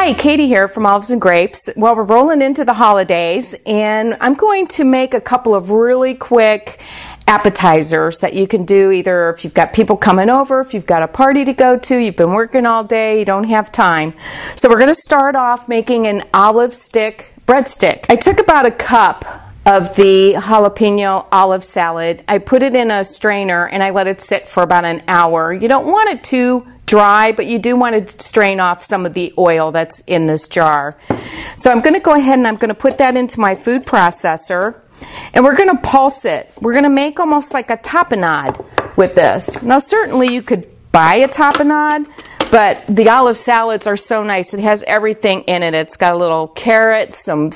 Hi, Katie here from Olives and Grapes. Well, we're rolling into the holidays, and I'm going to make a couple of really quick appetizers that you can do either if you've got people coming over, if you've got a party to go to, you've been working all day, you don't have time. So we're going to start off making an olive stick breadstick. I took about a cup of the jalapeno olive salad. I put it in a strainer and I let it sit for about an hour. You don't want it too dry, but you do want to strain off some of the oil that's in this jar. So I'm going to go ahead and I'm going to put that into my food processor, and we're going to pulse it. We're going to make almost like a tapenade with this. Now certainly you could buy a tapenade, but the olive salads are so nice. It has everything in it. It's got a little carrot, some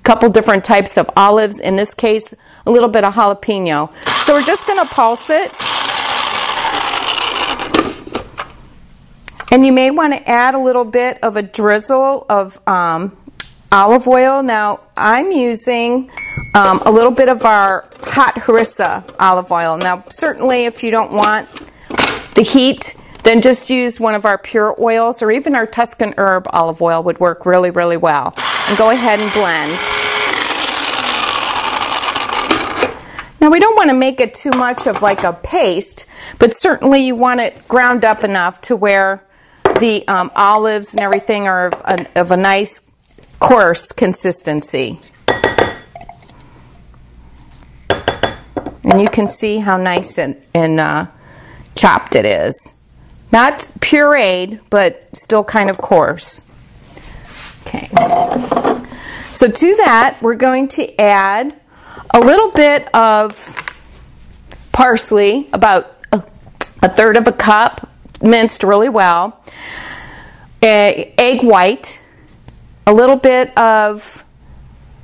couple different types of olives, in this case a little bit of jalapeno. So we're just going to pulse it. And you may want to add a little bit of a drizzle of olive oil. Now I'm using a little bit of our hot harissa olive oil. Now certainly if you don't want the heat, then just use one of our pure oils, or even our Tuscan herb olive oil would work really, really well. And go ahead and blend. Now we don't want to make it too much of like a paste, but certainly you want it ground up enough to where the olives and everything are of a nice coarse consistency. And you can see how nice and chopped it is. Not pureed, but still kind of coarse. Okay. So to that, we're going to add a little bit of parsley, about a third of a cup, minced really well, egg white, a little bit of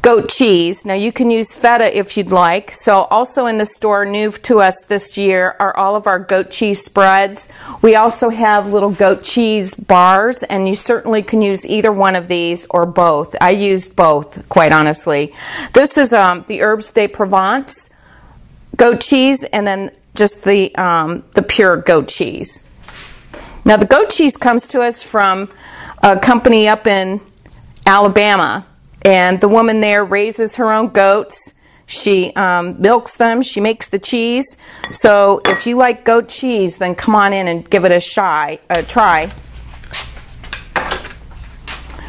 goat cheese. Now you can use feta if you'd like. So also in the store, new to us this year, are all of our goat cheese spreads. We also have little goat cheese bars, and you certainly can use either one of these or both. I used both, quite honestly. This is the Herbes de Provence goat cheese, and then just the pure goat cheese. Now the goat cheese comes to us from a company up in Alabama, and the woman there raises her own goats. She milks them, she makes the cheese. So if you like goat cheese, then come on in and give it a try.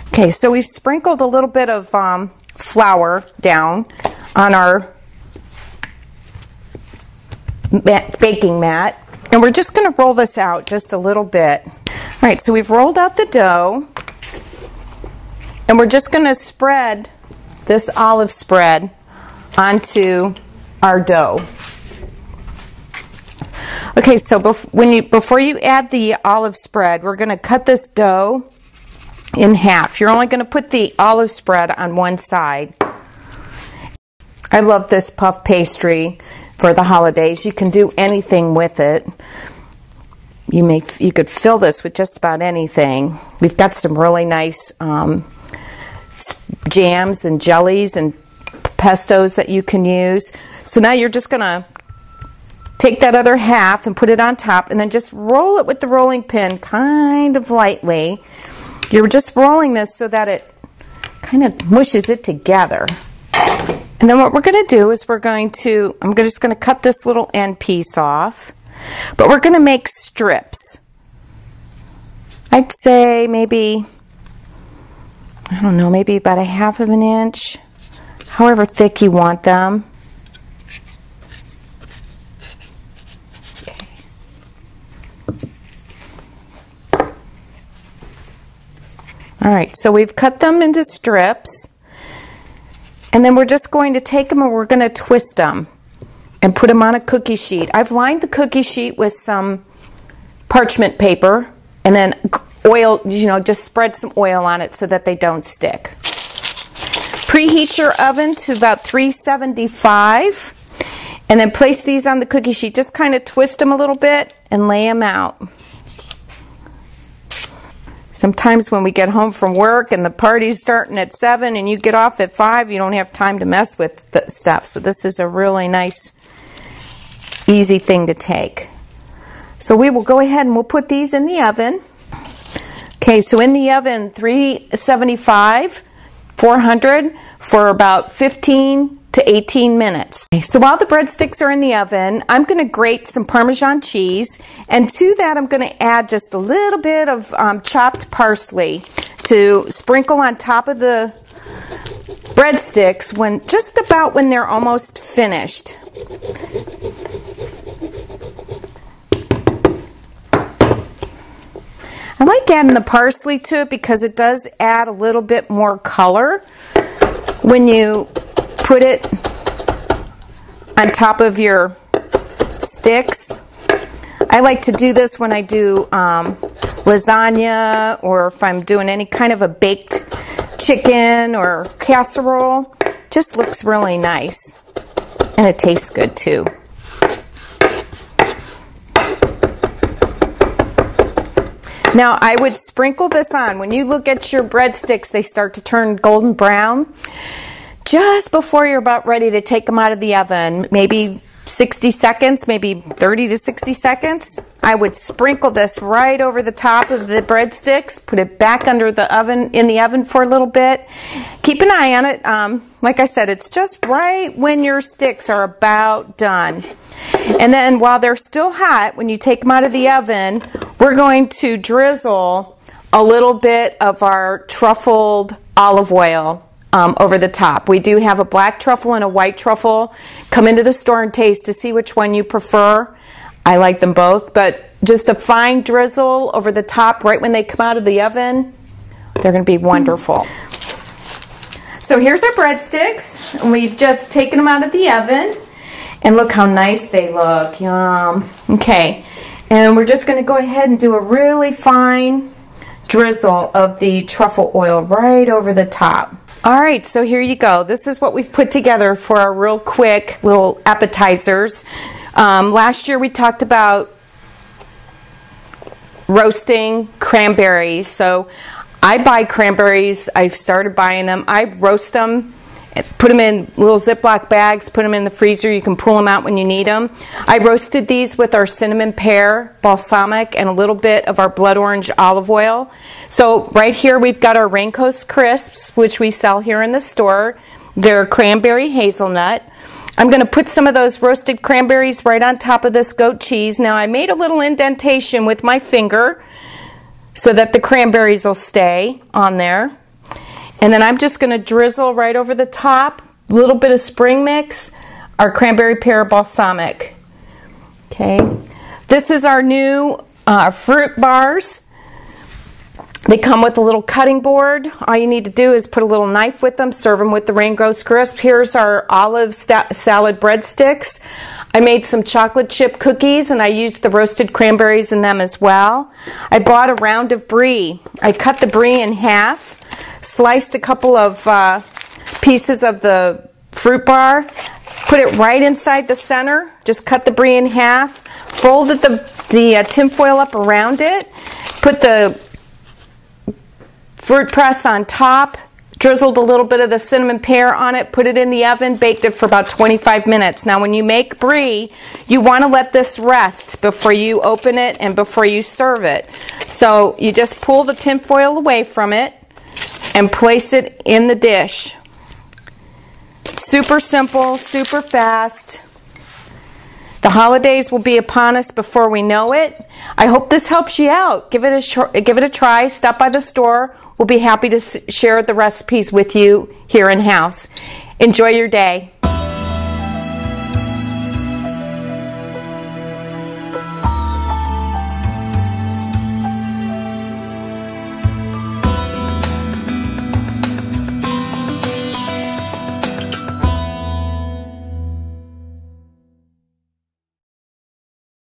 Okay, so we've sprinkled a little bit of flour down on our baking mat. And we're just going to roll this out just a little bit. All right, so we've rolled out the dough, and we're just going to spread this olive spread onto our dough. Okay, so before you add the olive spread, we're going to cut this dough in half. You're only going to put the olive spread on one side. I love this puff pastry for the holidays. You can do anything with it. You could fill this with just about anything. We've got some really nice jams and jellies and pestos that you can use. So now you're just going to take that other half and put it on top, and then just roll it with the rolling pin kind of lightly. You're just rolling this so that it kind of mushes it together. And then what we're going to do is I'm just going to cut this little end piece off, but we're going to make strips. I'd say maybe, I don't know, maybe about 1/2 inch, however thick you want them. Okay. All right, so we've cut them into strips. And then we're just going to take them and we're going to twist them and put them on a cookie sheet. I've lined the cookie sheet with some parchment paper, and then oil, just spread some oil on it so that they don't stick. Preheat your oven to about 375, and then place these on the cookie sheet. Just kind of twist them a little bit and lay them out. Sometimes when we get home from work and the party's starting at 7 and you get off at 5, you don't have time to mess with the stuff. So this is a really nice, easy thing to take. So we will go ahead and we'll put these in the oven. Okay, so in the oven, 375, 400 for about 15 to 18 minutes. Okay, so while the breadsticks are in the oven, I'm going to grate some Parmesan cheese, and to that I'm going to add just a little bit of chopped parsley to sprinkle on top of the breadsticks just about when they're almost finished. I like adding the parsley to it because it does add a little bit more color when you put it on top of your sticks. I like to do this when I do lasagna, or if I'm doing any kind of a baked chicken or casserole. Just looks really nice, and it tastes good too. Now I would sprinkle this on. When you look at your breadsticks, they start to turn golden brown. Just before you're about ready to take them out of the oven, maybe 60 seconds, maybe 30 to 60 seconds, I would sprinkle this right over the top of the breadsticks, put it back under the oven, in the oven for a little bit. Keep an eye on it. Like I said, it's just right when your sticks are about done. And then while they're still hot, when you take them out of the oven, we're going to drizzle a little bit of our truffled olive oil over the top. We do have a black truffle and a white truffle. Come into the store and taste to see which one you prefer. I like them both, but just a fine drizzle over the top right when they come out of the oven. They're going to be wonderful. So here's our breadsticks, and we've just taken them out of the oven, and look how nice they look. Yum. Okay, and we're just going to go ahead and do a really fine drizzle of the truffle oil right over the top. All right, so here you go. This is what we've put together for our real quick little appetizers. Last year we talked about roasting cranberries. So I buy cranberries. I've started buying them. I roast them, put them in little Ziploc bags, put them in the freezer. You can pull them out when you need them. I roasted these with our cinnamon pear balsamic and a little bit of our blood orange olive oil. So right here we've got our Raincoast Crisps, which we sell here in the store. They're cranberry hazelnut. I'm going to put some of those roasted cranberries right on top of this goat cheese. Now I made a little indentation with my finger so that the cranberries will stay on there. And then I'm just going to drizzle right over the top, a little bit of spring mix, our cranberry pear balsamic. Okay, this is our new fruit bars. They come with a little cutting board. All you need to do is put a little knife with them, serve them with the Raincoast Crisp. Here's our olive salad breadsticks. I made some chocolate chip cookies, and I used the roasted cranberries in them as well. I bought a round of brie. I cut the brie in half, sliced a couple of pieces of the fruit bar, put it right inside the center, just cut the brie in half, folded the tin foil up around it, put the fruit press on top, drizzled a little bit of the cinnamon pear on it, put it in the oven, baked it for about 25 minutes. Now when you make brie, you want to let this rest before you open it and before you serve it. So you just pull the tin foil away from it and place it in the dish. Super simple, super fast. The holidays will be upon us before we know it. I hope this helps you out. Give it a try. Stop by the store. We'll be happy to share the recipes with you here in-house. Enjoy your day.